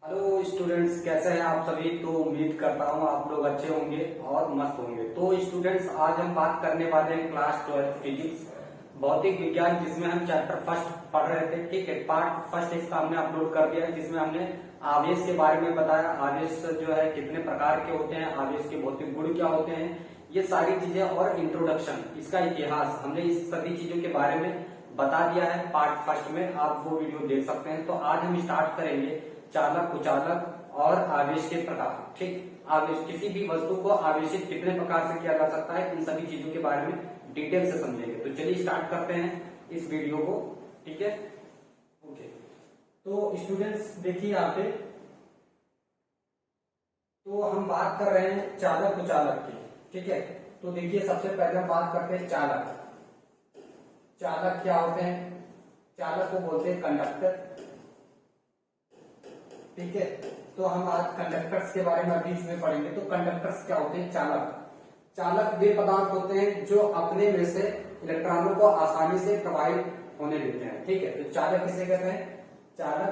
Hello students, कैसे हैं आप सभी। तो उम्मीद करता हूँ आप लोग अच्छे होंगे और मस्त होंगे। तो स्टूडेंट्स, आज हम बात करने वाले हैं क्लास 12 फिजिक्स भौतिक विज्ञान, जिसमें हम चैप्टर फर्स्ट पढ़ रहे थे। ठीक है, पार्ट फर्स्ट इसका हमने अपलोड कर दिया है, जिसमें हमने आवेश के बारे में बताया। आवेश जो है कितने प्रकार के होते हैं, आवेश के भौतिक गुण क्या होते हैं, ये सारी चीजें और इंट्रोडक्शन, इसका इतिहास, हमने इस सभी चीजों के बारे में बता दिया है पार्ट फर्स्ट में। आप वो वीडियो देख सकते हैं। तो आज हम स्टार्ट करेंगे चालक, कुचालक और आवेश के प्रकार। ठीक, आवेश, किसी भी वस्तु को आवेशित कितने प्रकार से किया जा सकता है, इन सभी चीजों के बारे में डिटेल से समझेंगे। तो चलिए स्टार्ट करते हैं इस वीडियो को। ठीक है, ओके। तो स्टूडेंट्स देखिए यहाँ पे, तो हम बात कर रहे हैं चालक कुचालक की। ठीक है, तो देखिए सबसे पहले हम बात करते हैं चालक। चालक क्या होते हैं? चालक को बोलते हैं कंडक्टर। ठीक है, तो हम आज कंडक्टर्स के बारे में अभी इसमें पढ़ेंगे। तो कंडक्टर्स क्या होते हैं? चालक। चालक वे पदार्थ होते हैं जो अपने में से इलेक्ट्रॉनों को आसानी से प्रवाहित होने देते हैं। ठीक है, तो चालक किसे कहते हैं? चालक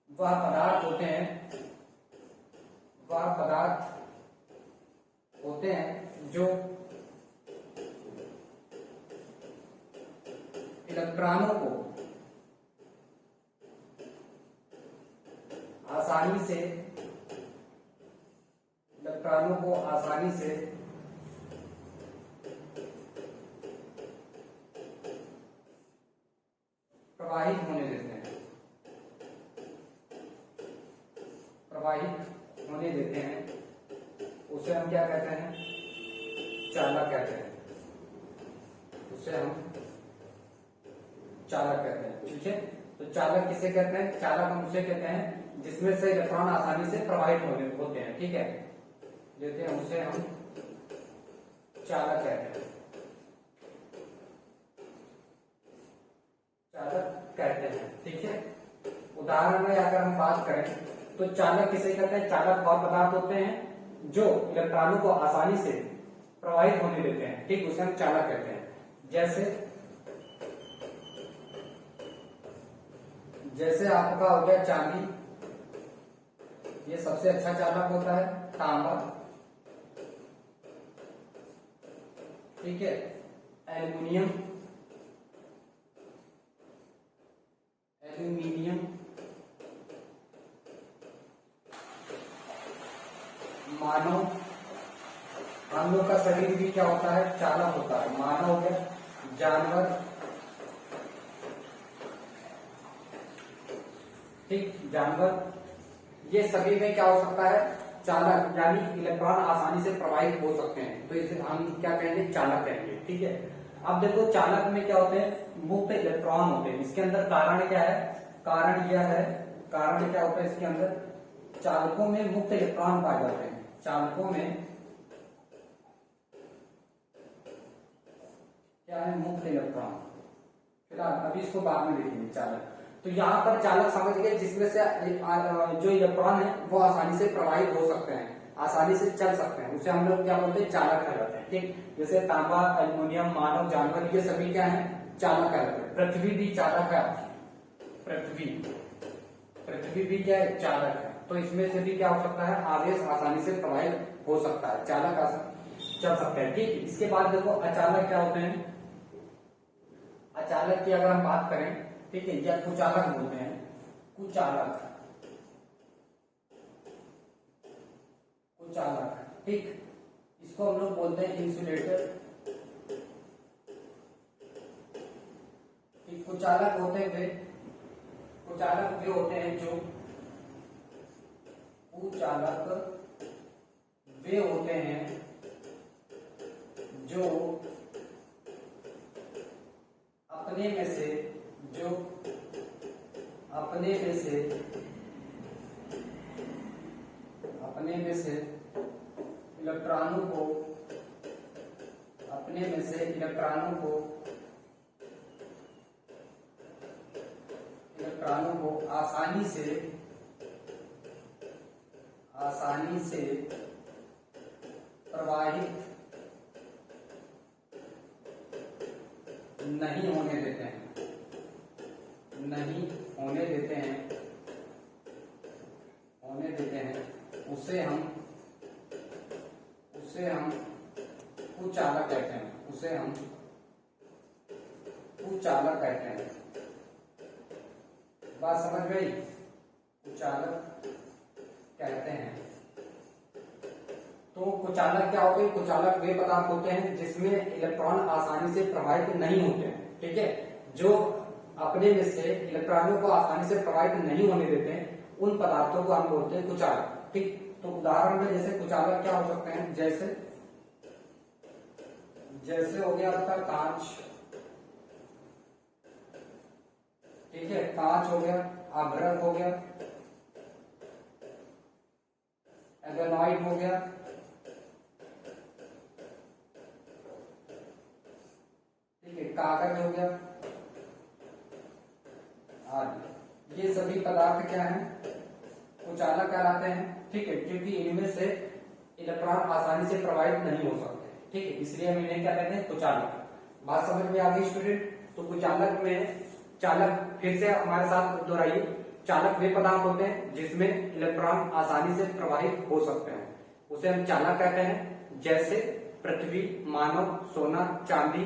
वह पदार्थ होते हैं, वह पदार्थ होते हैं जो इलेक्ट्रॉनों को आसानी से प्रवाहित होने देते हैं, उसे हम क्या कहते हैं? चालक कहते हैं। उसे हम चालक कहते हैं। ठीक है, तो चालक किसे कहते हैं? चालक हम उसे कहते हैं जिसमें से इलेक्ट्रॉन आसानी से प्रवाहित होते हैं। ठीक है, देते हैं, उसे हम चालक कहते हैं। ठीक है, उदाहरण में अगर हम बात करें तो चालक किसे कहते हैं? चालक वह पदार्थ होते हैं जो इलेक्ट्रॉनों को आसानी से प्रवाहित होने देते हैं। ठीक, उसे हम चालक कहते हैं। जैसे आपका हो गया चांदी, ये सबसे अच्छा चालक होता है। तांबा, ठीक है, एल्युमिनियम, मानव, हम लोग का शरीर भी क्या होता है? चालक होता है। मानव हो गया, जानवर, ठीक, जानवर, ये सभी में क्या हो सकता है? चालक, यानी इलेक्ट्रॉन आसानी से प्रवाहित हो सकते हैं। तो इसे हम क्या कहेंगे? चालक कहेंगे। ठीक है, अब देखो चालक में क्या होते हैं? मुक्त इलेक्ट्रॉन होते हैं। इसके अंदर कारण क्या है? कारण क्या होता है इसके अंदर? चालकों में मुक्त इलेक्ट्रॉन पाए जाते हैं। चालकों में क्या है? मुक्त इलेक्ट्रॉन। फिलहाल अभी इसको बाद में देखेंगे चालक। तो यहाँ पर चालक समझ गए जिसमें से जो इलेक्ट्रॉन है वो आसानी से प्रवाहित हो सकते हैं, आसानी से चल सकते हैं, उसे हम लोग क्या बोलते हैं? चालक कहलाते हैं। ठीक, जैसे तांबा, एल्युमिनियम, मानव, जानवर, ये सभी क्या है? चालक कहलाते हैं। पृथ्वी भी चालक है। पृथ्वी भी क्या है? चालक है। तो इसमें से भी क्या हो सकता है? आवेश आसानी से प्रवाहित हो सकता है, चालक चल सकते हैं। ठीक, इसके बाद देखो अचालक क्या होते हैं? अचालक की अगर हम बात करें, ठीक है, या कुचालक बोलते हैं। कुचालक, ठीक, इसको हम लोग बोलते हैं इंसुलेटर। कुचालक होते हैं वे होते हैं जो अपने में से इलेक्ट्रॉनों को आसानी से प्रवाहित नहीं होने देते हैं उसे हम कुचालक कहते हैं, उसे हम कुचालक कहते हैं। बात समझ गई? कुचालक कहते हैं। तो कुचालक क्या होते हैं? कुचालक वे पदार्थ होते हैं जिसमें इलेक्ट्रॉन आसानी से प्रवाहित नहीं होते हैं, ठीक है, जो अपने में से इलेक्ट्रॉनों को आसानी से प्रवाहित नहीं होने देते हैं, उन पदार्थों को हम बोलते हैं कुचालक। ठीक, तो उदाहरण में जैसे कुचालक क्या हो सकते हैं, जैसे हो गया आपका कांच, ठीक है, कांच हो गया, अभ्रक हो गया, एबेनॉइड हो गया, ठीक है, कागज हो गया आदि। ये सभी पदार्थ क्या हैं? कुचालक कहलाते हैं, ठीक है, क्योंकि इनमें से इलेक्ट्रॉन आसानी से प्रवाहित नहीं हो सकते, ठीक है, इसलिए हम इन्हें क्या कहते हैं? कुचालक। बात समझ में आ गई स्टूडेंट? तो कुचालक में चालक, फिर से हमारे साथ दोहराइए, चालक वे पदार्थ होते हैं जिसमें इलेक्ट्रॉन आसानी से प्रवाहित हो सकते हैं, उसे हम चालक कहते हैं। जैसे पृथ्वी, मानव, सोना, चांदी,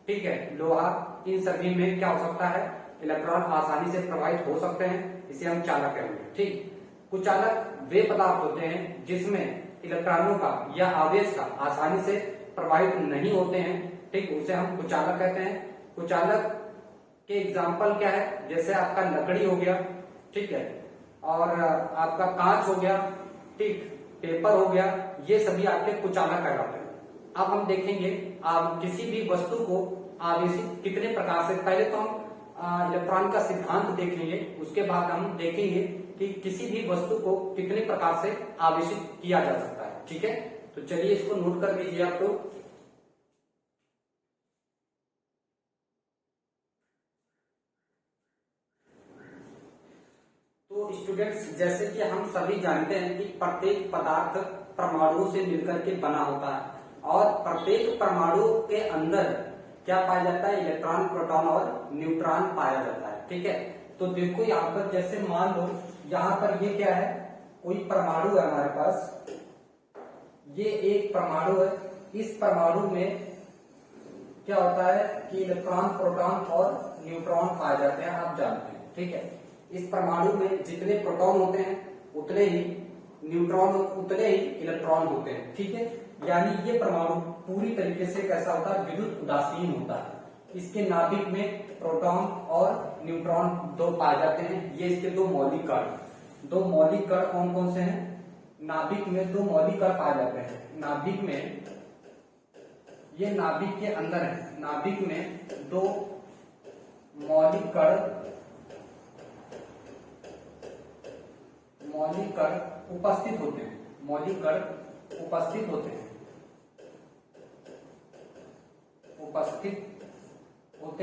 ठीक है, लोहा, इन सभी में क्या हो सकता है? इलेक्ट्रॉन आसानी से प्रवाहित हो सकते हैं, इसे हम चालक कहेंगे। ठीक, कुचालक वे पदार्थ होते हैं जिसमें इलेक्ट्रॉनों का या आवेश का आसानी से प्रवाहित नहीं होते हैं, ठीक, उसे हम कुचालक कहते हैं। कुचालक के एग्जाम्पल क्या है? जैसे आपका लकड़ी हो गया, ठीक है, और आपका कांच हो गया, ठीक, पेपर हो गया, ये सभी आपके कुचालक कहलाते हैं। अब हम देखेंगे आप किसी भी वस्तु को आवेशित कितने प्रकार से, पहले तो हम इलेक्ट्रॉन का सिद्धांत देखेंगे, उसके बाद हम देखेंगे कि किसी भी वस्तु को कितने प्रकार से आवेशित किया जा सकता है, ठीक है। तो चलिए इसको नोट कर लीजिए आप लोग। तो स्टूडेंट्स, जैसे कि हम सभी जानते हैं कि प्रत्येक पदार्थ परमाणुओं से मिलकर के बना होता है, और प्रत्येक परमाणु के अंदर क्या पाया जाता है? इलेक्ट्रॉन, प्रोटॉन और न्यूट्रॉन पाया जाता है, ठीक है। तो देखो यहाँ पर, जैसे मान लो यहाँ पर ये क्या है? कोई परमाणु है हमारे पास, ये एक परमाणु है। इस परमाणु में क्या होता है कि इलेक्ट्रॉन, प्रोटॉन और न्यूट्रॉन पाए जाते हैं, आप जानते हैं, ठीक है। इस परमाणु में जितने प्रोटॉन होते हैं उतने ही न्यूट्रॉन, उतने ही इलेक्ट्रॉन होते हैं, ठीक है। यानी ये परमाणु पूरी तरीके से कैसा होता है? विद्युत उदासीन होता है। इसके नाभिक में प्रोटॉन और न्यूट्रॉन दो पाए जाते हैं। ये इसके दो मौलिक कण कौन कौन से हैं? नाभिक में दो मौलिक कण पाए जाते हैं। नाभिक में, ये नाभिक के अंदर है, नाभिक में दो मौलिक कण उपस्थित होते हैं, मौलिक कण उपस्थित होते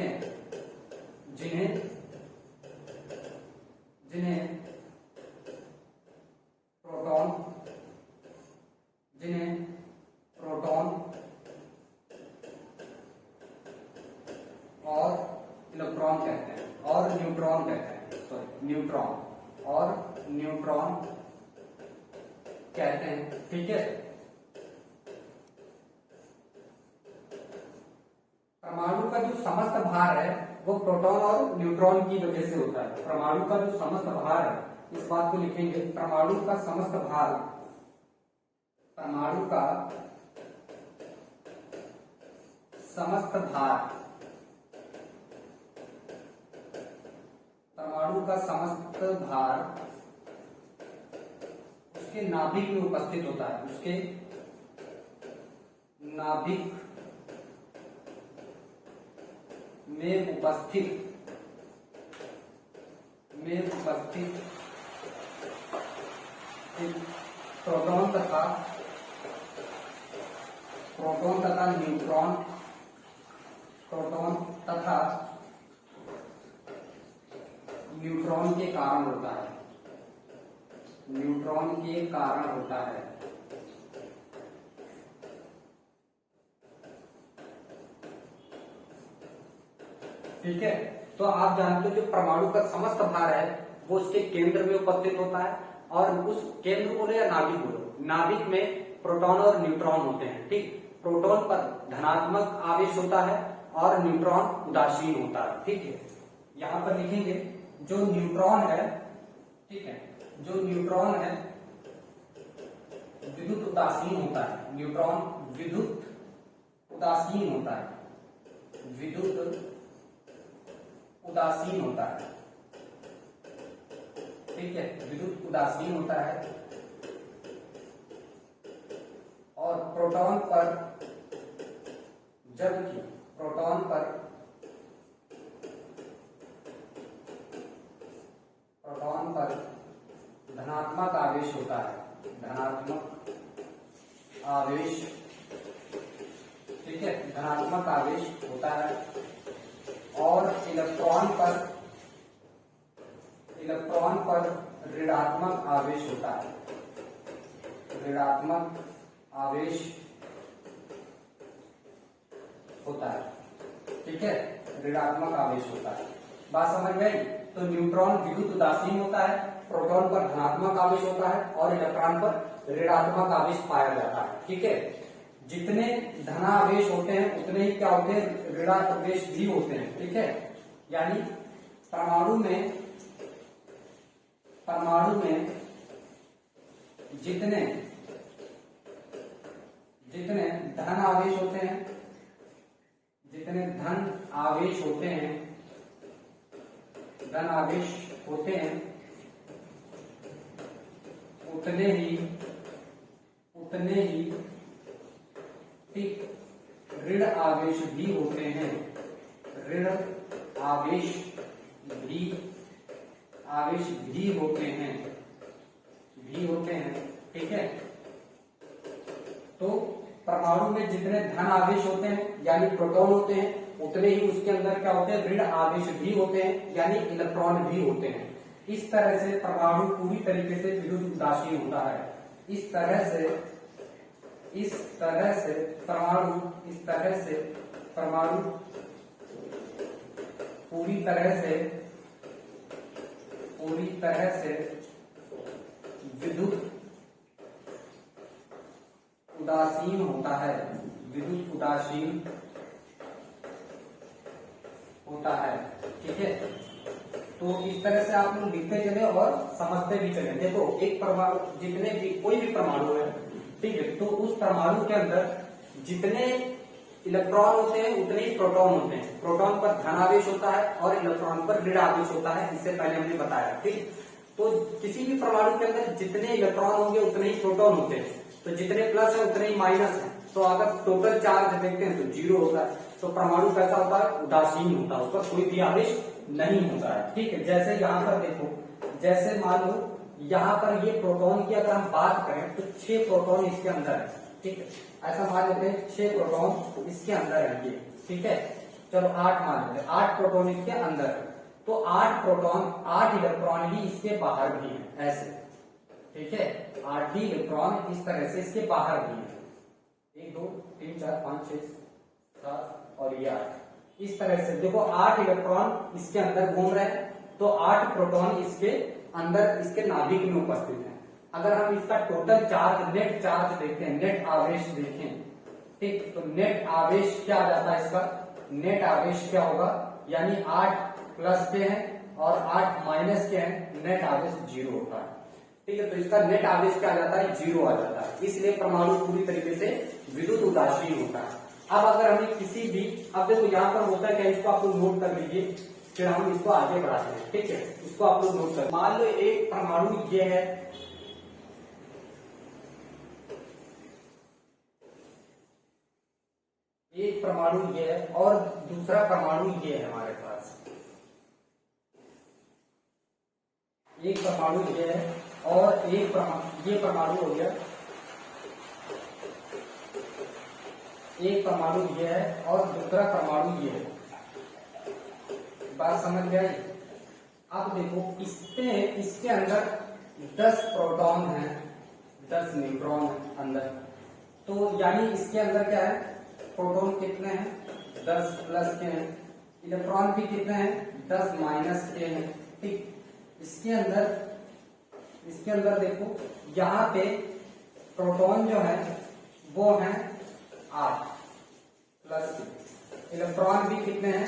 हैं, जिन्हें प्रोटॉन और इलेक्ट्रॉन कहते हैं, और न्यूट्रॉन कहते हैं, सॉरी, न्यूट्रॉन कहते हैं, ठीक है। परमाणु का जो समस्त भार है वो प्रोटॉन और न्यूट्रॉन की वजह से होता है। परमाणु का जो समस्त भार है, इस बात को लिखेंगे, परमाणु का समस्त भार, परमाणु का समस्त भार, परमाणु का समस्त भार उसके नाभिक में उपस्थित होता है, उसके नाभिक में उपस्थित प्रोटॉन तथा न्यूट्रॉन, प्रोटॉन तथा न्यूट्रॉन के कारण होता है, न्यूट्रॉन के कारण होता है। ठीक है, तो आप जानते हो जो परमाणु का समस्त भार है वो उसके केंद्र में उपस्थित होता है, और उस केंद्र बोलो या नाभिक बोलो, नाभिक में प्रोटॉन और न्यूट्रॉन होते हैं। ठीक, प्रोटॉन पर धनात्मक आवेश होता है और न्यूट्रॉन उदासीन होता है। ठीक है, यहाँ पर लिखेंगे जो न्यूट्रॉन है, ठीक है, जो न्यूट्रॉन है विद्युत उदासीन होता है। न्यूट्रॉन विद्युत उदासीन होता है, विद्युत उदासीन होता है। ठीक है, विद्युत उदासीन होता है। और प्रोटॉन पर, जबकि प्रोटॉन पर धनात्मक आवेश होता है, धनात्मक आवेश। ठीक है, धनात्मक आवेश होता है। और इलेक्ट्रॉन पर ऋणात्मक आवेश होता है, ऋणात्मक आवेश होता है। ठीक है, ऋणात्मक आवेश होता है। बात समझ गई? तो न्यूट्रॉन विद्युत उदासीन होता है, प्रोटॉन पर धनात्मक आवेश होता है और इलेक्ट्रॉन पर ऋणात्मक आवेश पाया जाता है। ठीक है, जितने धनावेश होते हैं उतने ही क्या होते हैं, ऋणावेश भी होते हैं। ठीक है, यानी परमाणु में जितने धन आवेश होते हैं, जितने धन आवेश होते हैं, उतने ही ठीक ऋण आवेश भी होते हैं, ऋण आवेश भी होते हैं। ठीक है, तो परमाणु में जितने धन आवेश होते हैं यानी प्रोटॉन होते हैं, उतने ही उसके अंदर क्या होते हैं, ऋण आवेश भी होते हैं यानी इलेक्ट्रॉन भी होते हैं। इस तरह से परमाणु पूरी तरीके से विद्युत उदासीन होता है। इस तरह से परमाणु पूरी तरह से विद्युत उदासीन होता है, विद्युत उदासीन होता है। ठीक है, तो इस तरह से आप लोग लिखते चले और समझते भी चले। देखो, एक परमाणु, जितने भी कोई भी परमाणु है, ठीक है, तो उस परमाणु के अंदर जितने इलेक्ट्रॉन होते हैं उतने ही प्रोटॉन होते हैं। प्रोटॉन पर धनावेश होता है और इलेक्ट्रॉन पर ऋण आवेश होता है, इससे पहले हमने बताया। ठीक, तो किसी भी परमाणु के अंदर जितने इलेक्ट्रॉन होंगे उतने ही प्रोटॉन होते हैं, तो जितने प्लस है उतने ही माइनस है। तो अगर टोटल चार्ज देखते हैं तो 0 होता है। तो परमाणु कैसा होता है, उदासीन होता है, उस पर कोई भी आवेश नहीं होता है। ठीक है, जैसे यहाँ पर देखो, जैसे मान लो यहाँ पर ये प्रोटॉन की अगर हम बात करें तो 6 प्रोटॉन इसके अंदर है। ठीक है, ऐसा मान लेते हैं 6 प्रोटॉन इसके अंदर है ये। ठीक है, चलो 8 मान लेते हैं, 8 प्रोटॉन इसके अंदर है। तो 8 प्रोटॉन 8 इलेक्ट्रॉन ही इसके बाहर भी है, ऐसे। ठीक है, 8 ही इलेक्ट्रॉन इस तरह से इसके बाहर भी है। 1 2 3 4 5 6 7 और ये 8। इस तरह से देखो 8 इलेक्ट्रॉन इसके अंदर घूम रहे हैं, तो 8 प्रोटॉन इसके अंदर इसके नाभिक में उपस्थित है। अगर हम इसका टोटल चार्ज, नेट चार्ज देखें, नेट आवेश देखें, ठीक, तो नेट आवेश क्या आ जाता है इसका, नेट आवेश क्या होगा, यानी 8 प्लस के हैं और 8 माइनस के हैं, नेट आवेश 0 होता है। ठीक है, तो इसका नेट आवेश क्या आ जाता है, 0 आ जाता है। इसलिए परमाणु पूरी तरीके से विद्युत उदासीन होता है। अब अगर हमें किसी भी, अब देखो यहाँ पर होता है क्या, इसको आप लोग नोट कर लीजिए, फिर हम इसको आगे बढ़ाते हैं। ठीक है, इसको आप लोग नोट कर, मान लो एक परमाणु ये है, एक परमाणु ये है और दूसरा परमाणु ये है हमारे पास। एक परमाणु ये है और एक ये परमाणु हो गया, एक परमाणु ये है और दूसरा परमाणु ये है। बात समझ गए? अब देखो, इसके अंदर 10 प्रोटॉन है, 10 न्यूट्रॉन है अंदर। तो यानी इसके अंदर क्या है, प्रोटॉन कितने हैं, 10 प्लस के हैं, इलेक्ट्रॉन भी कितने हैं, 10 माइनस के हैं। ठीक, इसके अंदर देखो यहाँ पे प्रोटॉन जो है वो है 8 प्लस के, इलेक्ट्रॉन भी कितने हैं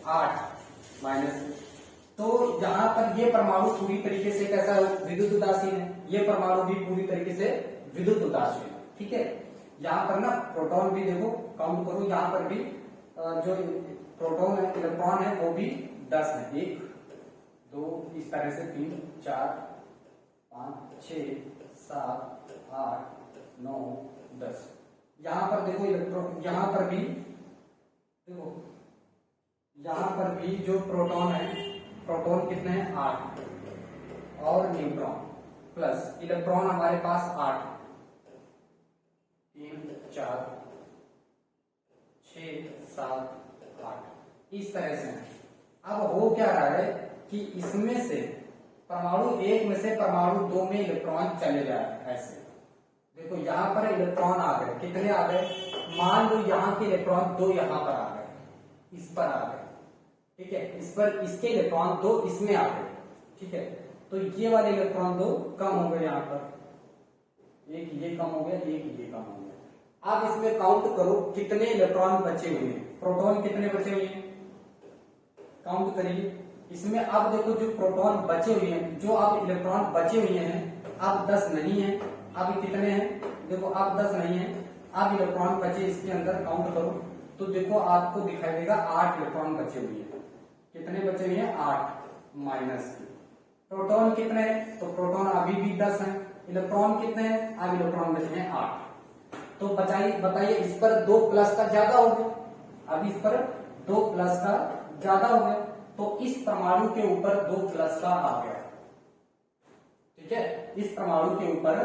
8 माइनस। तो यहाँ पर ये परमाणु पूरी तरीके से कैसा विद्युत उदासीन है, ये परमाणु भी पूरी तरीके से विद्युत उदासीन है। ठीक है, यहाँ पर ना प्रोटॉन भी देखो काउंट करो, यहाँ पर भी जो प्रोटॉन है इलेक्ट्रॉन है वो भी 10 है, 1 2 इस तरह से 3 4 5 6 7 8 9 10। यहाँ पर देखो इलेक्ट्रॉन, यहाँ पर भी देखो, यहाँ पर भी जो प्रोटॉन है, प्रोटॉन कितने हैं 8 और न्यूट्रॉन प्लस इलेक्ट्रॉन हमारे पास 8 3 4 6 7 8 इस तरह से है। अब हो क्या रहा है कि इसमें से परमाणु 1 में से परमाणु 2 में इलेक्ट्रॉन चले जा रहे हैं। ऐसे देखो यहाँ पर इलेक्ट्रॉन आ गए, कितने आ गए, मान लो यहाँ के इलेक्ट्रॉन 2 यहाँ पर आ गए, इस पर आ गए। ठीक है, इस पर इसके इलेक्ट्रॉन 2 इसमें आ गए। ठीक है, तो ये वाले इलेक्ट्रॉन 2 कम हो गए, यहाँ पर एक ये कम हो गया, एक ये कम हो गया। अब इसमें काउंट करो कितने इलेक्ट्रॉन बचे हुए हैं, प्रोटॉन कितने बचे हुए हैं, काउंट करिए इसमें। अब देखो जो प्रोटॉन बचे हुए हैं, जो अब इलेक्ट्रॉन बचे हुए हैं, अब 10 नहीं है, अब कितने हैं, देखो अब 10 नहीं है, अब इलेक्ट्रॉन बचे इसके अंदर, काउंट करो तो देखो आपको दिखाई देगा 8 इलेक्ट्रॉन बचे हुए हैं। कितने बचे हुए हैं 8 माइनस। प्रोटॉन कितने हैं, तो प्रोटॉन अभी भी 10 है, इलेक्ट्रॉन कितने हैं, अब इलेक्ट्रॉन बचे हैं 8। तो बताइए इस पर 2 प्लस का ज्यादा हो गया, अब इस पर 2 प्लस का ज्यादा हो गया, तो इस परमाणु के ऊपर 2 प्लस का आ गया। ठीक है, इस परमाणु के ऊपर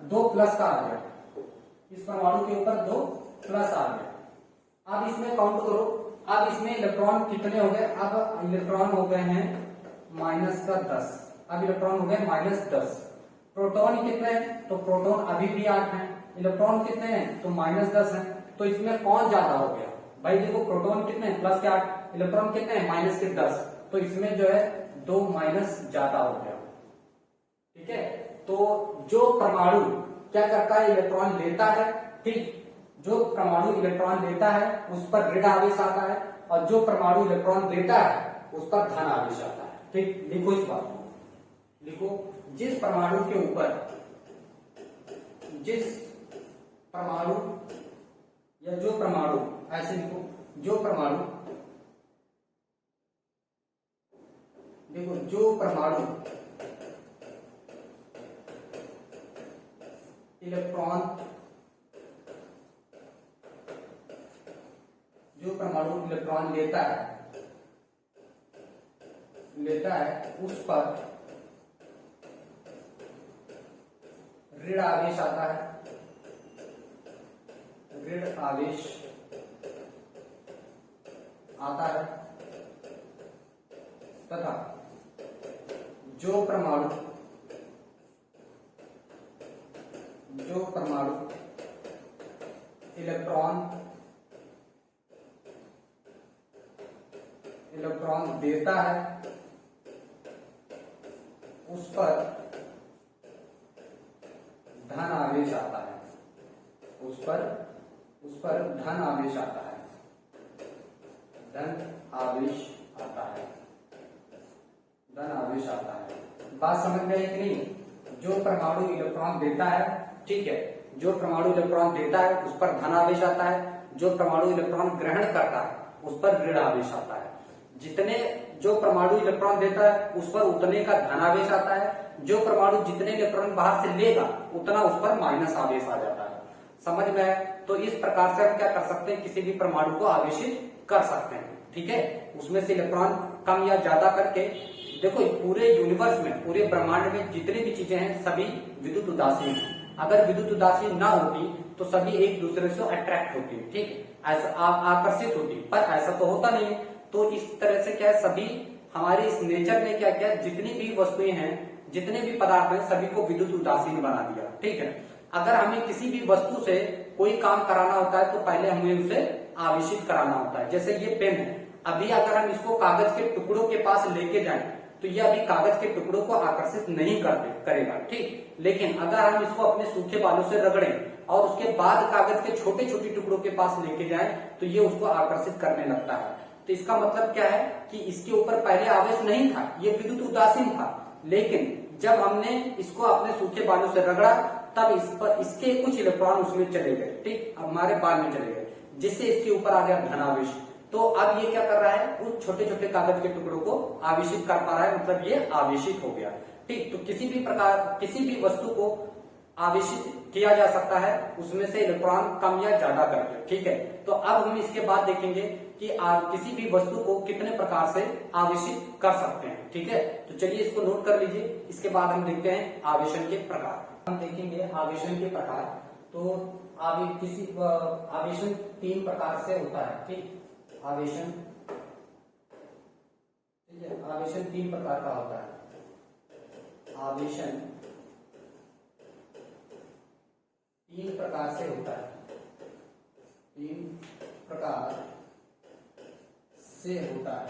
2 प्लस का आ गया, इस परमाणु के ऊपर 2 प्लस आ गया। अब इसमें काउंट करो, अब इसमें इलेक्ट्रॉन कितने हो गए, अब इलेक्ट्रॉन हो गए हैं माइनस का 10, अब इलेक्ट्रॉन हो गए माइनस 10। प्रोटॉन कितने हैं, तो प्रोटॉन अभी भी 8 हैं, इलेक्ट्रॉन कितने हैं, तो माइनस 10 है। तो इसमें कौन ज्यादा हो गया, भाई देखो प्रोटॉन कितने हैं प्लस के 8, इलेक्ट्रॉन कितने हैं माइनस के 10, तो इसमें जो है 2 माइनस ज्यादा हो गया। ठीक है, तो जो परमाणु क्या करता है, इलेक्ट्रॉन लेता है। ठीक, जो परमाणु इलेक्ट्रॉन लेता है उस पर ऋण आवेश आता है, और जो परमाणु इलेक्ट्रॉन देता है उस पर धन आवेश आता है। ठीक, लिखो इस बात को, लिखो जिस परमाणु के ऊपर, जिस परमाणु या जो परमाणु, ऐसे लिखो, जो परमाणु, देखो जो परमाणु इलेक्ट्रॉन, जो परमाणु इलेक्ट्रॉन लेता है उस पर ऋण आवेश आता है, ऋण आवेश आता है, तथा जो परमाणु इलेक्ट्रॉन देता है उस पर धन आवेश आता है, उस पर धन आवेश आता है, धन आवेश आता है, धन आवेश आता है। बात समझ में आई कि नहीं? जो परमाणु इलेक्ट्रॉन देता है, ठीक है, जो परमाणु इलेक्ट्रॉन देता है उस पर धन आवेश आता है, जो परमाणु इलेक्ट्रॉन ग्रहण करता है उस पर ऋण आवेश आता है। जितने जो परमाणु इलेक्ट्रॉन देता है उस पर उतने का धन आवेश आता है, जो परमाणु जितने इलेक्ट्रॉन बाहर से लेगा उतना उस पर माइनस आवेश आ जाता है। समझ में आया? तो इस प्रकार से हम क्या कर सकते हैं, किसी भी परमाणु को आवेशित कर सकते हैं। ठीक है, उसमें से इलेक्ट्रॉन कम या ज्यादा करके, देखो पूरे यूनिवर्स में, पूरे ब्रह्मांड में जितनी भी चीजें हैं सभी विद्युत उदासीन है। अगर विद्युत उदासीन ना होती तो सभी एक दूसरे से अट्रैक्ट होती, ठीक, ऐसा आकर्षित होती, पर ऐसा तो होता नहीं है। तो इस तरह से क्या है, सभी हमारे इस नेचर ने क्या किया, जितनी भी वस्तुएं हैं, जितने भी पदार्थ हैं, सभी को विद्युत उदासीन बना दिया। ठीक है, अगर हमें किसी भी वस्तु से कोई काम कराना होता है तो पहले हमें उसे आवेशित कराना होता है। जैसे ये पेन है, अभी अगर हम इसको कागज के टुकड़ों के पास लेके जाएं तो ये अभी कागज के टुकड़ों को आकर्षित नहीं करेगा, ठीक। लेकिन अगर हम इसको अपने सूखे बालों से रगड़ें और उसके बाद कागज के छोटे छोटे टुकड़ों के पास लेके जाएं तो ये उसको आकर्षित करने लगता है। तो इसका मतलब क्या है कि इसके ऊपर पहले आवेश नहीं था, ये विद्युत उदासीन था, लेकिन जब हमने इसको अपने सूखे बालों से रगड़ा तब इस पर इसके कुछ इलेक्ट्रॉन उसमें चले गए, ठीक, हमारे बाल में चले गए, जिससे इसके ऊपर आ गया धनावेश। तो अब ये क्या कर रहा है, उस छोटे छोटे कागज के टुकड़ों को आवेशित कर पा रहा है, मतलब ये आवेशित हो गया, ठीक। तो किसी भी वस्तु को आवेशित किया जा सकता है, उसमें से इलेक्ट्रॉन कम या ज्यादा करके, ठीक है। तो अब हम इसके बाद देखेंगे कि किसी भी वस्तु को कितने प्रकार से आवेशित कर सकते हैं, ठीक है। तो चलिए इसको नोट कर लीजिए। इसके बाद हम देखते हैं आवेशन के प्रकार। हम देखेंगे आवेशन के प्रकार। तो आवेशन 3 प्रकार से होता है, ठीक। आवेशन, ठीक है, आवेशन 3 प्रकार का होता है। आवेशन 3 प्रकार से होता है, 3 प्रकार से होता है,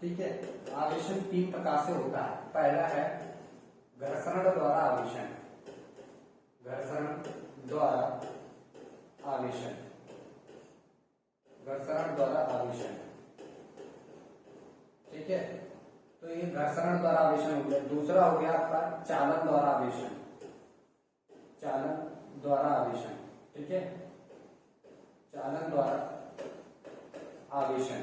ठीक है। आवेशन 3 प्रकार से होता है। पहला है घर्षण द्वारा आवेशन, घर्षण द्वारा आवेशन, घर्षण द्वारा आवेशन, ठीक है। तो ये घर्षण द्वारा आवेशन हो गया। दूसरा हो गया आपका चालन द्वारा आवेशन, चालन द्वारा आवेशन, ठीक है, चालन द्वारा आवेशन,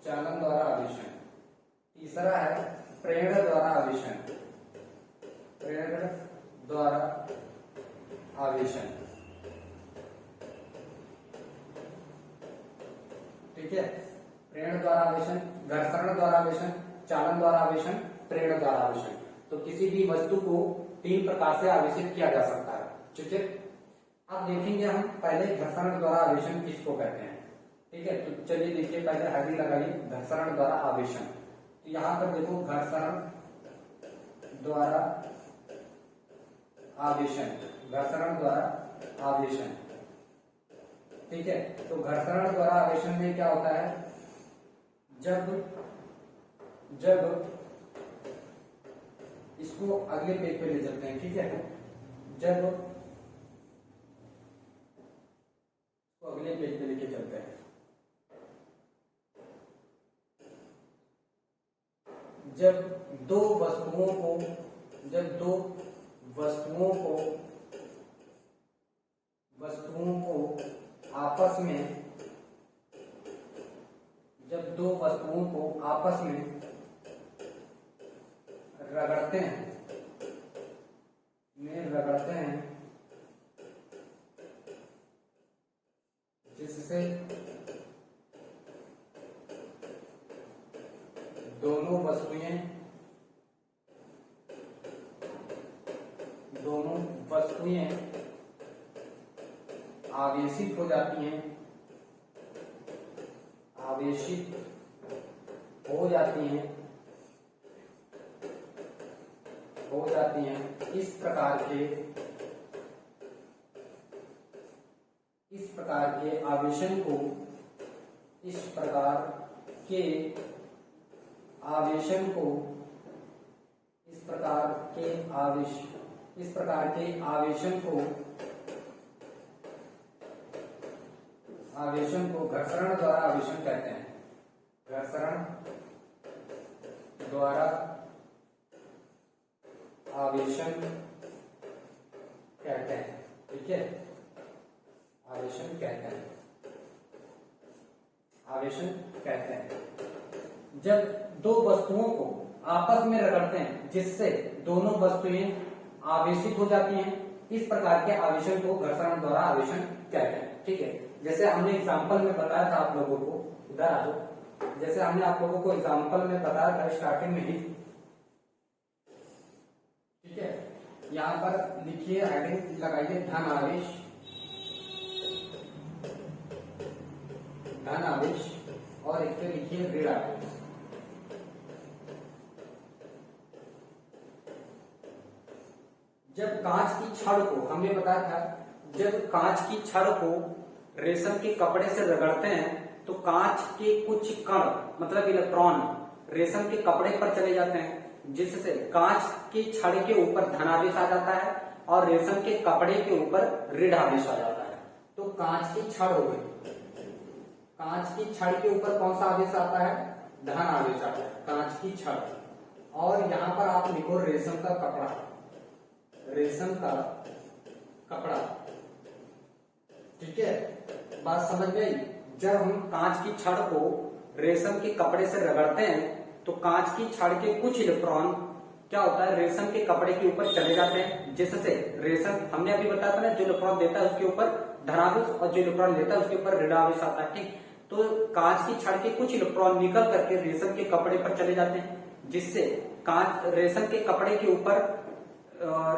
चालन द्वारा आवेशन। तीसरा है प्रेरण द्वारा आवेशन, प्रेरण द्वारा आवेशन, ठीक है। प्रेरण द्वारा आवेशन, घर्षण द्वारा आवेशन, चालन द्वारा आवेशन, प्रेरण द्वारा आवेशन। तो किसी भी वस्तु को 3 प्रकार से आवेशित किया जा सकता है, ठीक है। अब देखेंगे हम पहले घर्षण द्वारा आवेशन किसको कहते हैं, ठीक है। तो चलिए देखिए, पहले हेडिंग लगाइए घर्षण द्वारा आवेशन। तो यहां पर देखो घर्षण द्वारा आवेशन, घर्षण द्वारा आवेशन, ठीक है। तो घर्षण द्वारा आवेशन में क्या होता है, जब इसको अगले पेज पे ले चलते हैं, ठीक है। जब अगले पेज पे लेके चलते हैं, जब दो वस्तुओं को आपस में, जब दो वस्तुओं को आपस में रगड़ते हैं, जिससे दोनों वस्तुएं आवेशित हो जाती हैं, इस प्रकार के आवेशन को, इस प्रकार के आवेशन को घर्षण द्वारा आवेशन कहते हैं, घर्षण द्वारा आवेशन कहते हैं, ठीक है, आवेशन कहते हैं। जब दो वस्तुओं को आपस में रगड़ते हैं जिससे दोनों वस्तुएं आवेशित हो जाती हैं, इस प्रकार के आवेशन को घर्षण द्वारा आवेशन कहते हैं, ठीक है। जैसे हमने एग्जाम्पल में बताया था आप लोगों को, इधर आ जाओ, जैसे हमने आप लोगों को एग्जाम्पल में बताया था स्टार्टिंग में ही, ठीक है। यहाँ पर लिखिए, हेडिंग लगाइए धन आवेश और एक पे लिखिए ऋण आवेश। जब कांच की छड़ को, हमने बताया था, जब कांच की छड़ को रेशम के कपड़े से रगड़ते हैं तो कांच के कुछ कण मतलब इलेक्ट्रॉन रेशम के कपड़े पर चले जाते हैं, जिससे कांच की छड़ के ऊपर धनावेश आ जाता है और रेशम के कपड़े के ऊपर ऋण आवेश आ जाता है। तो कांच की छड़ हो गई, कांच की छड़ के ऊपर कौन सा आवेश आता है? धन आवेश आता है, कांच की छड़। और यहां पर आप लिखो रेशम का कपड़ा, रेशम का कपड़ा, ठीक है, बात समझ गई। जब हम कांच की छड़ को रेशम के कपड़े से रगड़ते हैं तो कांच की छड़ के कुछ इलेक्ट्रॉन क्या होता है, रेशम के कपड़े के ऊपर चले जाते हैं, जिससे रेशम, हमने अभी बताया था ना, जो इलेक्ट्रॉन देता है उसके ऊपर धनावेश और जो इलेक्ट्रॉन लेता है उसके ऊपर ऋणावेश आता है, ठीक। तो कांच की छड़ के कुछ इलेक्ट्रॉन निकल करके रेशम के कपड़े पर चले जाते हैं, जिससे कांच रेशम के कपड़े के ऊपर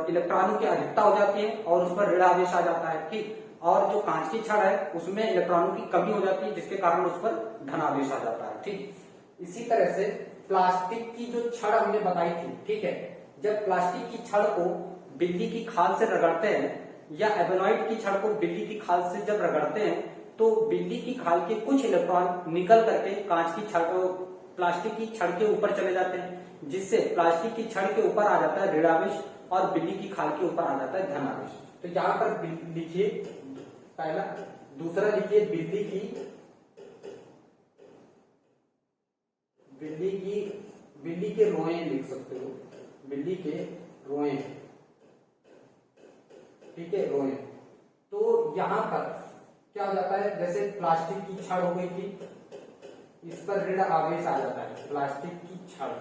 इलेक्ट्रॉनों की अधिकता हो जाती है और उस पर ऋणावेश आ जाता है, ठीक। और जो कांच की छड़ है उसमें इलेक्ट्रॉनों की कमी हो जाती है, जिसके कारण उस पर धनावेश आ जाता है, ठीक। इसी तरह से प्लास्टिक की जो छड़ हमने बताई थी, ठीक है, जब प्लास्टिक की छड़ को बिल्ली की खाल से रगड़ते हैं या एबेनॉइड की छड़ को बिल्ली की खाल से जब रगड़ते हैं तो बिल्ली की खाल के कुछ इलेक्ट्रॉन निकल करके कांच की छड़ प्लास्टिक की छड़ के ऊपर चले जाते हैं, जिससे प्लास्टिक की छड़ के ऊपर आ जाता है ऋणावेश और बिल्ली की खाल के ऊपर आ जाता है धनावेश। तो यहाँ पर लिखिए पहला, दूसरा लिखिए बिल्ली के रोए लिख सकते हो, बिल्ली के रोए, ठीक है, रोए। तो यहां पर क्या हो जाता है, जैसे प्लास्टिक की छड़ हो गई थी, इस पर ऋण आवेश आ जाता है, प्लास्टिक की छड़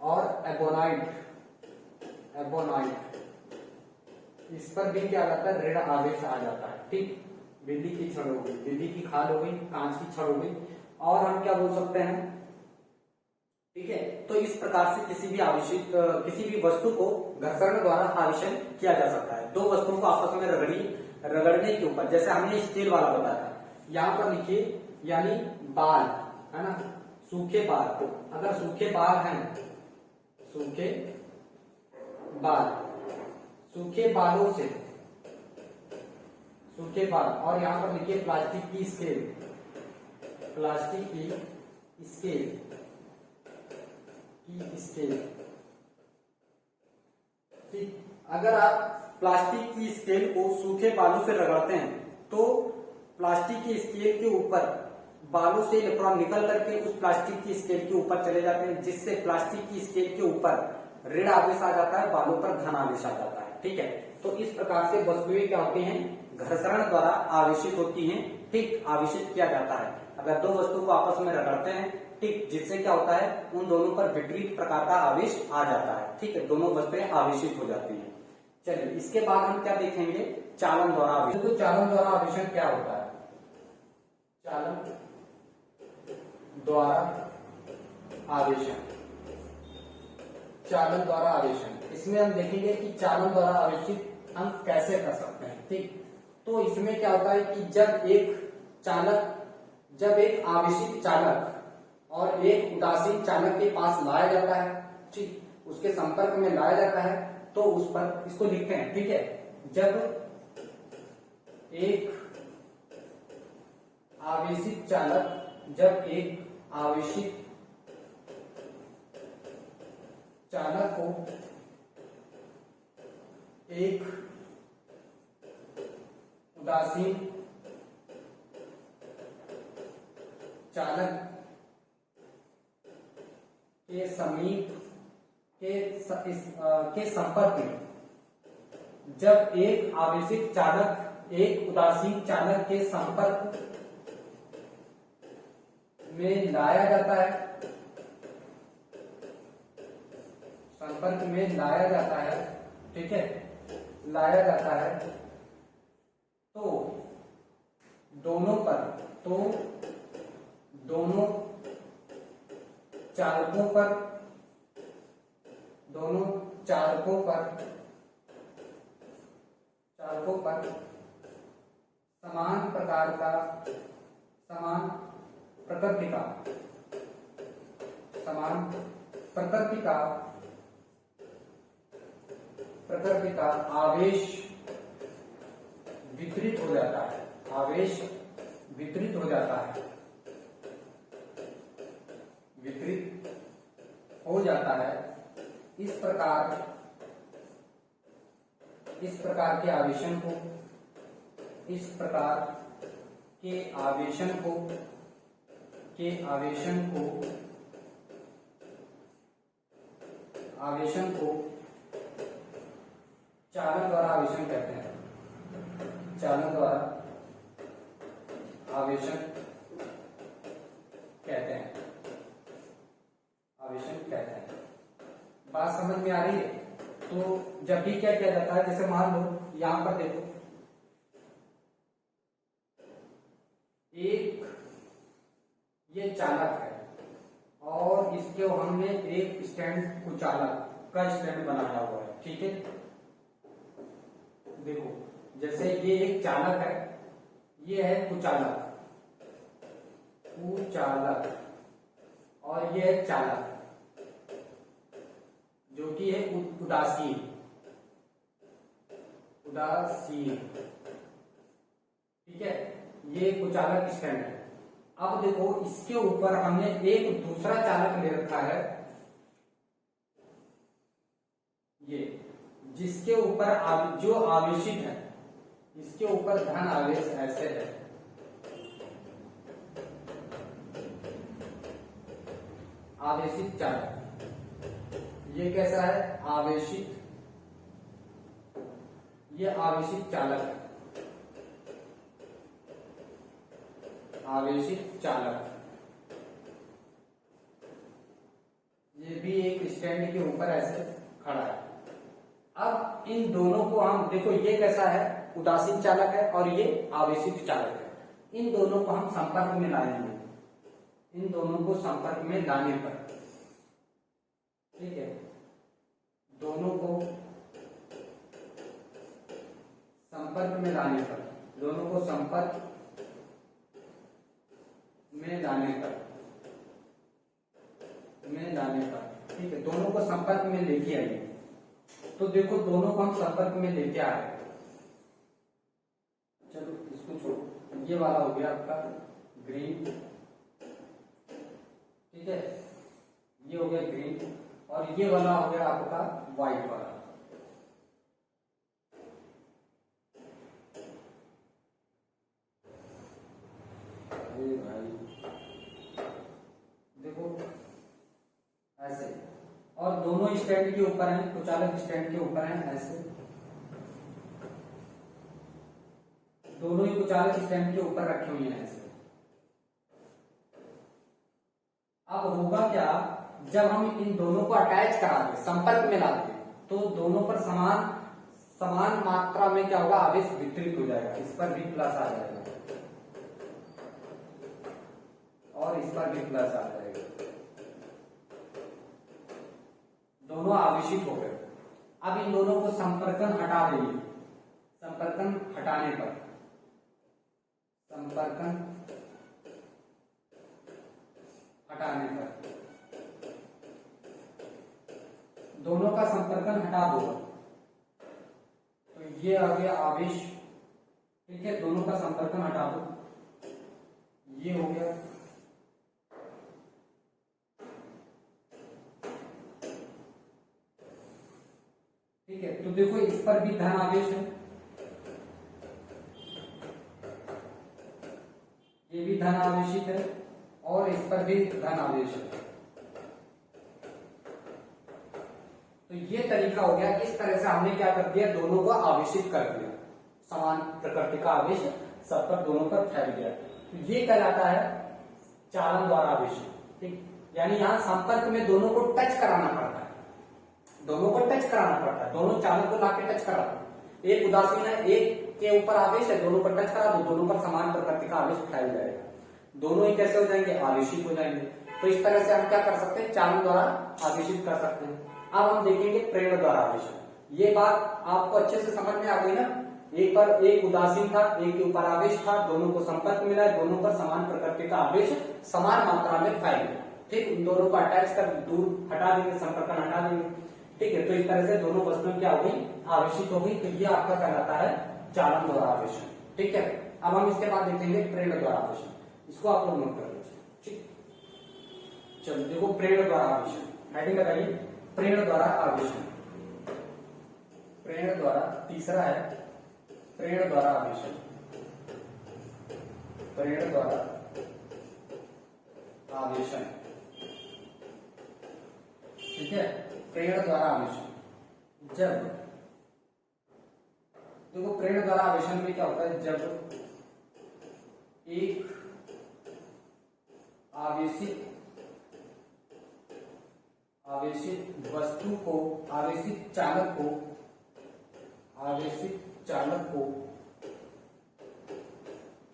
और एबोनाइट इस पर भी क्या आ जाता है, ऋण आवेश आ जाता है, ठीक। बिल्ली की छड़ हो गई, बिल्ली की खाल हो गई, कांच की छड़ हो गई, और हम क्या बोल सकते हैं, ठीक है। तो इस प्रकार से किसी भी वस्तु को घर्षण द्वारा आवेशन किया जा सकता है। दो वस्तुओं को आपस में रगड़ने के ऊपर, जैसे हमने स्टील वाला बताया था, यहाँ पर लिखिए, यानी बाल है ना, सूखे बाल, अगर सूखे बाल हैं, सूखे बालों से, सूखे बाल, और यहाँ पर लिखिए प्लास्टिक की स्केल, ठीक। अगर आप प्लास्टिक की स्केल को सूखे बालू से रगड़ते हैं तो प्लास्टिक की स्केल के ऊपर बालू से इलेक्ट्रॉन निकल करके उस प्लास्टिक की स्केल के ऊपर चले जाते हैं, जिससे प्लास्टिक की स्केल के ऊपर ऋण आवेश आ जाता है, बालू पर धन आवेश आ जाता है, ठीक है। तो इस प्रकार से वस्तुएं क्या होती हैं, घर्षण द्वारा आवेशित होती हैं, ठीक, आवेशित किया जाता है। अगर दो वस्तु को आपस में रगड़ते हैं, ठीक, जिससे क्या होता है, उन दोनों पर विपरीत प्रकार का आवेश आ जाता है, ठीक है, दोनों वस्तुएं आवेशित हो जाती हैं। चलिए इसके बाद हम क्या देखेंगे, चालन द्वारा आवेशन। तो चालन द्वारा आवेशन क्या होता है, चालन द्वारा आवेशन, इसमें हम देखेंगे कि चालन द्वारा आवेशित हम कैसे कर सकते हैं, ठीक। तो इसमें क्या होता है कि जब एक आवेशित चालक और एक उदासीन चालक के पास लाया जाता है, ठीक, उसके संपर्क में लाया जाता है, तो उस पर इसको लिखते हैं, ठीक है, जब एक आवेशित चालक को एक उदासीन चालक के समीप के संपर्क में, जब एक आवेशित चालक एक उदासीन चालक के संपर्क में लाया जाता है, ठीक है, लाया जाता है, तो दोनों चालकों पर समान प्रकृति का आवेश वितरित हो जाता है, आवेश वितरित हो जाता है, वितरित हो जाता है। इस प्रकार के आवेशन को, इस प्रकार के आवेशन को चालन द्वारा आवेशन कहते हैं, चालन द्वारा आवेशन कहते हैं, आवेशन कहते हैं। बात समझ में आ रही है? तो जब भी क्या किया जाता है, जैसे मान लो यहां पर देखो, एक ये चालक है और इसके हमने एक स्टैंड कुचालक का स्टैंड बनाया हुआ है, ठीक है। देखो जैसे ये एक चालक है, ये है कुचालक, और ये है चालक जो कि है उदासीन, ठीक है। ये कुचालक स्टैंड है। अब देखो इसके ऊपर हमने एक दूसरा चालक ले रखा है, ये जिसके ऊपर जो आवेशित है, इसके ऊपर धन आवेश ऐसे है, आवेशित चालक। ये कैसा है? आवेशित, ये आवेशित चालक है, आवेशित चालक। ये भी एक स्टैंड के ऊपर ऐसे खड़ा है। अब इन दोनों को हम देखो, ये कैसा है? उदासीन चालक है और ये आवेशित चालक है। इन दोनों को हम संपर्क में लाएंगे, इन दोनों को संपर्क में लाने पर, ठीक है, दोनों को संपर्क में लाने पर, दोनों को संपर्क में लाने पर, ठीक है, दोनों को संपर्क में लेके आइए। तो देखो दोनों को हम संपर्क में लेके आ रहे हैं। चलो इसको छोड़ो, ये वाला हो गया आपका ग्रीन, ठीक है, ये हो गया ग्रीन, और ये वाला हो गया आपका व्हाइट वाला। अरे भाई देखो ऐसे, और दोनों स्टैंड के ऊपर हैं, कुचालक स्टैंड के ऊपर हैं ऐसे, दोनों ही कुचालक स्टैंड के ऊपर रखे हुए हैं ऐसे। अब होगा क्या, जब हम इन दोनों को अटैच कराते, संपर्क में लाते, तो दोनों पर समान मात्रा में क्या होगा? आवेश वितरित हो जाएगा। इस पर भी प्लस आ जाएगा और इस पर भी प्लस आ जाएगा, दोनों आवेशित हो गए। अब इन दोनों को संपर्कन हटा देंगे, संपर्कन हटाने पर, संपर्कन हटाने पर, दोनों का संपर्कन हटा दो तो ये आ गया आवेश, ठीक है, दोनों का संपर्कन हटा दो, ये हो गया, ठीक है। तो देखो इस पर भी धन आवेश है, ये भी धन आवेशित है, और इस पर भी धन आवेश है। तो ये तरीका हो गया, इस तरह से हमने क्या कर दिया? दोनों को आवेशित कर दिया, समान प्रकृति का आवेश सब पर, दोनों पर फैल गया। तो ये कहलाता है चालन द्वारा आवेशित, ठीक। यानी यहाँ संपर्क में दोनों को टच कराना पड़ता है, दोनों को टच कराना पड़ता है, दोनों चालन को लाके टच करा दो। एक उदासीन है, एक के ऊपर आवेश है, दोनों पर टच करा दो, दोनों पर समान प्रकृति का आवेश फैल जाएगा, दोनों ही कैसे हो जाएंगे? आवेशित हो जाएंगे। तो इस तरह से हम क्या कर सकते हैं? चालन द्वारा आवेशित कर सकते हैं। अब हम देखेंगे प्रेरण द्वारा आवेशन। ये बात आपको अच्छे से समझ में आ गई ना? एक पर एक उदासीन था, एक के ऊपर आवेश था, दोनों को संपर्क मिला, दोनों पर समान प्रकृति का आवेश समान मात्रा में फैल गया, ठीक। उन दोनों को अटैच कर दूर हटा देंगे, संपर्कन हटा देंगे, ठीक है। तो इस तरह से दोनों वस्तुएं क्या हो गई? आवेशित हो गई। तो ये आपका कहलाता है चालन द्वारा आवेशन। ठीक है, अब हम इसके बाद देखेंगे प्रेरण द्वारा आवेशन। इसको आप लोग नोट कर लीजिए। ठीक, चलो देखो प्रेरण द्वारा आवेशन, हेडिंग लगाइए प्रेरण द्वारा आवेशन। प्रेरण द्वारा, तीसरा है प्रेरण द्वारा आवेशन। प्रेरण द्वारा आवेशन, ठीक है, प्रेरण द्वारा आवेशन। जब देखो प्रेरण द्वारा आवेशन में क्या होता है, जब एक आवेशित वस्तु को, आवेशित चालक को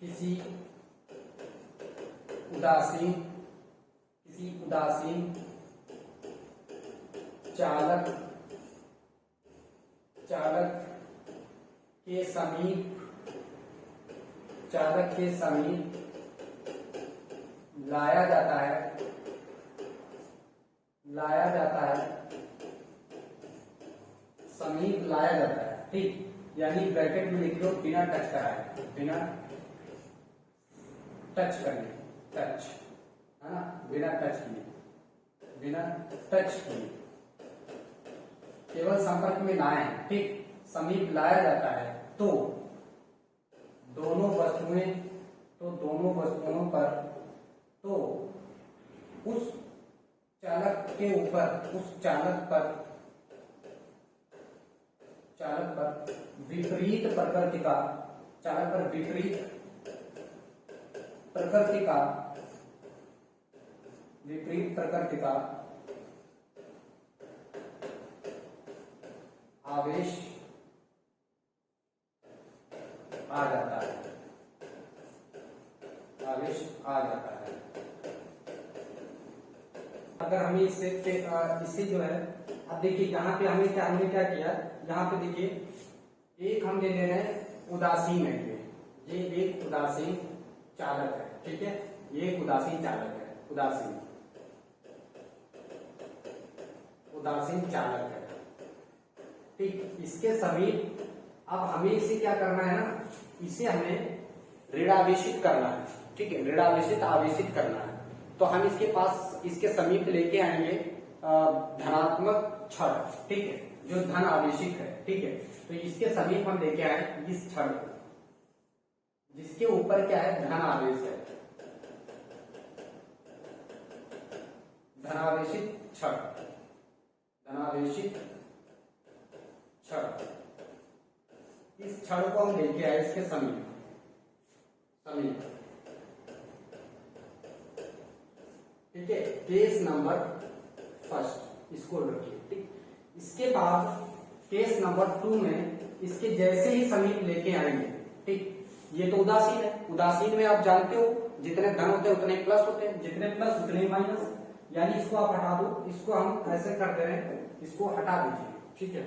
किसी उदासीन चालक के समीप लाया जाता है, ठीक, यानी ब्रैकेट में लिख लो बिना टच कराए, बिना टच करने, टच है ना, बिना टच किए केवल संपर्क में लाए, ठीक, समीप लाया जाता है तो दोनों वस्तुओं पर, तो उस चालक के ऊपर, उस चालक पर विपरीत प्रकृति का आवेश आ जाता है, अगर हमें इससे जो है, अब देखिए यहाँ पे हमने क्या किया, यहाँ पे देखिए एक हम ले ले रहे हैं उदासीन है, ये एक उदासीन चालक है, ठीक है, ये एक उदासीन चालक है, उदासीन चालक है, ठीक, इसके समीप अब हमें इसे क्या करना है ना, इसे हमें ऋणावेशित करना है, ठीक है, आवेशित करना है। तो हम इसके पास, इसके समीप लेके आएंगे धनात्मक छड़, ठीक है, जो धन आवेशित है, ठीक है, तो इसके समीप हम लेके आए इस छड़ को, जिसके ऊपर क्या है, धन आवेश है, धनावेशित छड़, इस छड़ को हम लेके आए इसके समीप, ठीक है, केस नंबर फर्स्ट इसको रखिए, ठीक, इसके बाद केस नंबर 2 में इसके जैसे ही समीप लेके आएंगे, ठीक, ये तो उदासीन है, उदासीन में आप जानते हो जितने धन होते हैं उतने प्लस होते हैं, जितने प्लस उतने माइनस, यानी इसको आप हटा दो, इसको हम ऐसे कर दे रहे हैं, इसको हटा दीजिए, ठीक है,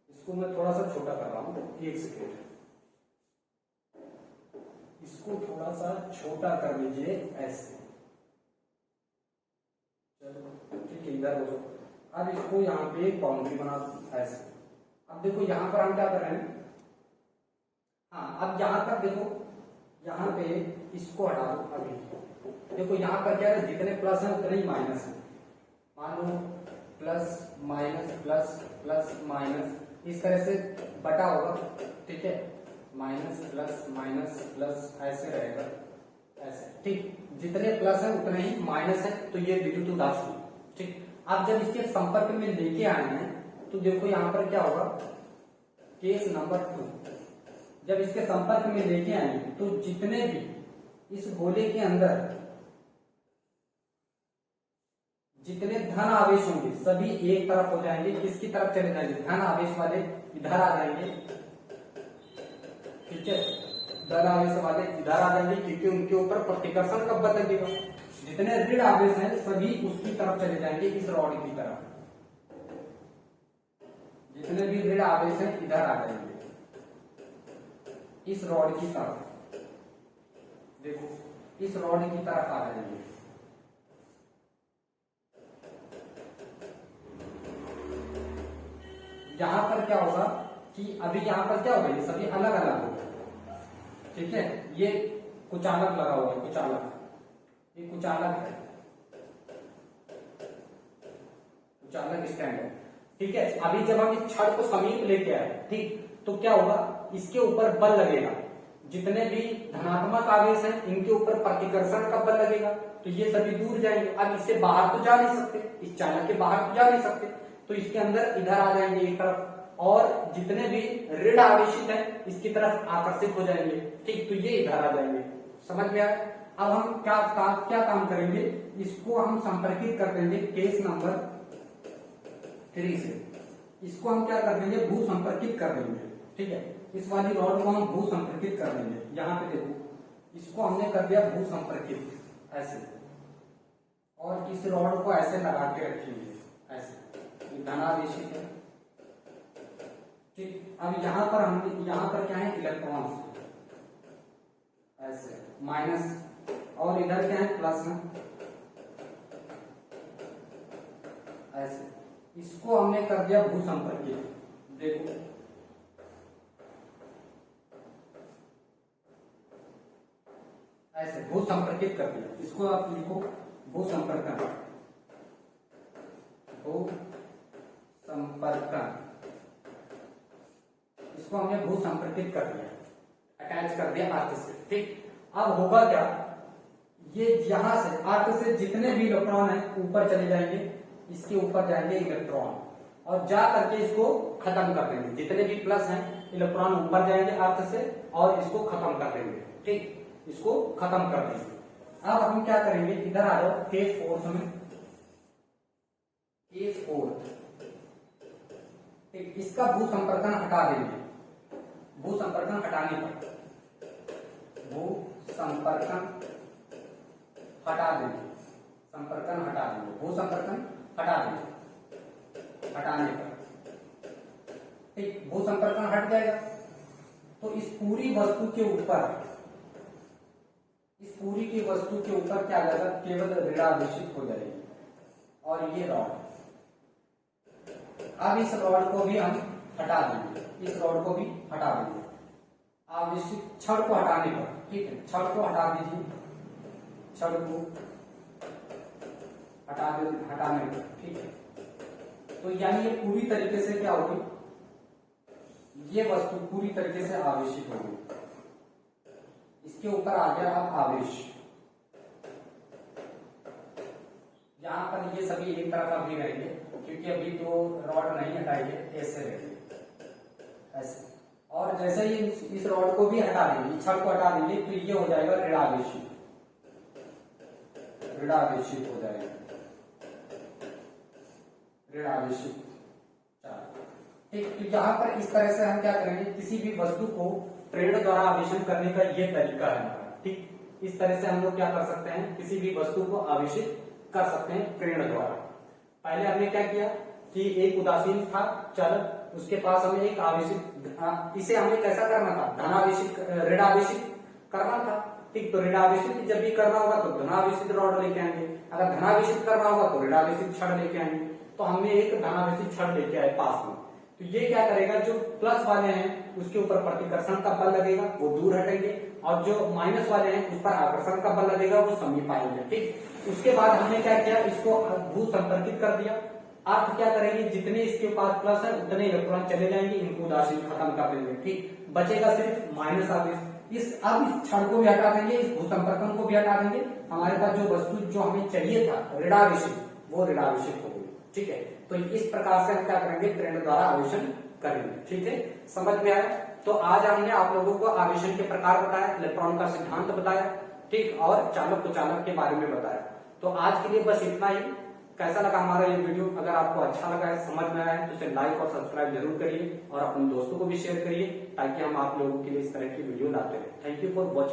इसको मैं थोड़ा सा छोटा कर रहा हूं, एक सेकेंड, इसको थोड़ा सा छोटा कर लीजिए ऐसे, चलो ठीक है, इधर हो। अब इसको यहाँ पे एक बाउंड्री बना दो ऐसे। अब देखो यहाँ पर हम क्या कर रहे हैं, हाँ, अब यहाँ पर देखो, यहाँ पे इसको हटा दो, अभी देखो यहाँ पर क्या है, जितने प्लस है उतने ही माइनस है, मान लो plus minus plus plus minus, इस तरह से बटा होगा, ठीक है, माइनस प्लस ऐसे रहेगा, ऐसे, ठीक, जितने प्लस है उतने ही माइनस है, तो ये विद्युत उदासीन, ठीक। अब जब इसके संपर्क में लेके आए हैं तो देखो यहाँ पर क्या होगा, केस नंबर 2, जब इसके संपर्क में लेके आएंगे तो जितने भी इस गोले के अंदर जितने धन आवेश होंगे सभी एक तरफ हो जाएंगे, किसकी तरफ चले जाएंगे, धन आवेश वाले इधर आ जाएंगे, ठीक है, धन आवेश वाले इधर आ जाएंगे, क्योंकि उनके ऊपर प्रतिकर्षण का बल लगेगा, जितने ऋण आवेश हैं सभी उसकी तरफ चले जाएंगे, इस रॉड की तरफ, जितने भी ऋण आवेश हैं इधर आ जाएंगे, इस रॉड की तरफ, देखो इस रॉड की तरफ आ जाएंगे, यहां पर क्या होगा कि कि अभी यहाँ पर क्या हो गया, ये सभी अलग अलग हो गए, ठीक है। ये कुचालक लगा हुआ है, कुचालक, ये कुचालक है, कुचालक स्टैंड है, ठीक है। अभी जब हम इस छड़ को समीप लेके आए, ठीक, तो क्या होगा, इसके ऊपर बल लगेगा, जितने भी धनात्मक आवेश हैं इनके ऊपर प्रतिकर्षण का बल लगेगा, तो ये सभी दूर जाएंगे। अब इससे बाहर तो जा नहीं सकते, इस चालक के बाहर तो जा नहीं सकते, तो इसके अंदर इधर आ जाएंगे एक तरफ, और जितने भी ऋण आवेशित हैं इसकी तरफ आकर्षित हो जाएंगे, ठीक, तो ये इधर आ जाएंगे। समझ में आया? अब हम क्या काम करेंगे, इसको हम संपर्कित कर देंगे केस नंबर 3 से, इसको हम क्या कर देंगे, भू संपर्कित कर देंगे, ठीक है। इस वाली रॉड को हम भू संपर्कित कर देंगे, यहाँ पे देखो, इसको हमने कर दिया भू संपर्कित ऐसे, और इस रॉड को ऐसे लगा के रखेंगे ऐसे, धनावेशित है, ठीक। अब यहाँ पर क्या है, इलेक्ट्रॉन्स ऐसे माइनस, और इधर क्या है, प्लस में ऐसे, इसको हमने कर दिया भू संपर्कित, देखो ऐसे भू संपर्कित कर दिया, इसको आप लिखो भू संपर्कन, भू संपर्कन, इसको हमने भू संपर्कित कर दिया, अटैच कर दिया अर्थ से, ठीक। अब होगा क्या, ये यहां से अर्थ से जितने भी इलेक्ट्रॉन हैं ऊपर चले जाएंगे, इसके ऊपर जाएंगे इलेक्ट्रॉन, और जा करके इसको खत्म कर देंगे, जितने भी प्लस हैं इलेक्ट्रॉन ऊपर जाएंगे अर्थ से, और इसको खत्म कर देंगे, ठीक, इसको खत्म कर देंगे। अब हम क्या करेंगे, इधर आ जाओ केस 4 में, केस 4, ठीक, इसका भू संपर्कन हटा देंगे, भू संपर्कन हटाने पर, भू संपर्कन हटा देंगे, संपर्कन हटा देंगे, भू संपर्कन हटा देंगे, हटाने पर, ठीक, भू संपर्कन हट जाएगा, तो इस पूरी वस्तु के ऊपर, इस पूरी की वस्तु के ऊपर क्या आ जाएगा, केवल ऋणावेशित हो जाएगी, और ये रॉड, अब इस रॉड को भी हम हटा देंगे, इस रॉड को भी हटा देंगे, आवेशित छड़ को हटाने पर, ठीक है, छड़ को हटा दीजिए, छड़ को हटाने पर, ठीक है। तो यानी ये पूरी तरीके से क्या होगी, ये वस्तु पूरी तरीके से आवेशित होगी, इसके ऊपर आ गया अब आवेश, यहां पर ये सभी एक तरफ अभी रहेंगे, क्योंकि अभी तो रॉड नहीं हटाई है, ऐसे रहेंगे ऐसे, और जैसे ही इस रॉड को भी हटा देंगे, छड़ को हटा देंगे, तो ये हो जाएगा ऋणावेशित, ऋणावेशित हो जाएगा, ऋणावेशित, ठीक। तो यहाँ पर इस तरह से हम क्या करेंगे, किसी भी वस्तु को प्रेरण द्वारा आवेशन करने का ये तरीका है हमारा, ठीक। इस तरह से हम लोग क्या कर सकते हैं, किसी भी वस्तु को आवेशित कर सकते हैं प्रेरण द्वारा। पहले हमने क्या किया कि एक उदासीन था चल, उसके पास हमें एक आवेशित, इसे हमें कैसा करना था, धनावेशित, ऋणावेशित करना था, ठीक। तो ऋणावेशित जब भी करना होगा तो धनावेशित रॉड लेके आएंगे, अगर धनावेशित करना होगा तो ऋणावेशित छड़ लेके आएंगे, तो हमने एक धनावेशित छड़ लेके आए पास में, तो ये क्या करेगा, जो प्लस वाले हैं उसके ऊपर प्रतिकर्षण का बल लगेगा, वो दूर हटेंगे, और जो माइनस वाले हैं उस पर आकर्षण का बल लगेगा, वो समीप आएंगे, ठीक। उसके बाद हमने क्या किया, इसको भू संपर्कित कर दिया, अर्थ क्या करेंगे, जितने इसके पास प्लस है उतने इलेक्ट्रॉन चले जाएंगे, इनको उदासीन खत्म कर देंगे, ठीक। बचेगा सिर्फ माइनस आवेश, अब इस क्षण को भी हटा देंगे, इस भू संपर्कन को भी हटा देंगे, हमारे पास जो वस्तु जो हमें चाहिए था ऋणावेशित, वो ऋणावेशित हो गई, ठीक है। तो इस प्रकार से हम क्या करेंगे, प्रेरण द्वारा आवेशन करेंगे, ठीक है। समझ में आया? तो आज हमने आप लोगों को आवेशन के प्रकार बताया, इलेक्ट्रॉन का सिद्धांत बताया, ठीक, और चालक कुचालक के बारे में बताया। तो आज के लिए बस इतना ही। कैसा लगा हमारा ये वीडियो? अगर आपको अच्छा लगा है, समझ में आया है, तो इसे लाइक और सब्सक्राइब जरूर करिए, और अपने दोस्तों को भी शेयर करिए, ताकि हम आप लोगों के लिए इस तरह की वीडियो लाते रहे। Thank you for watching.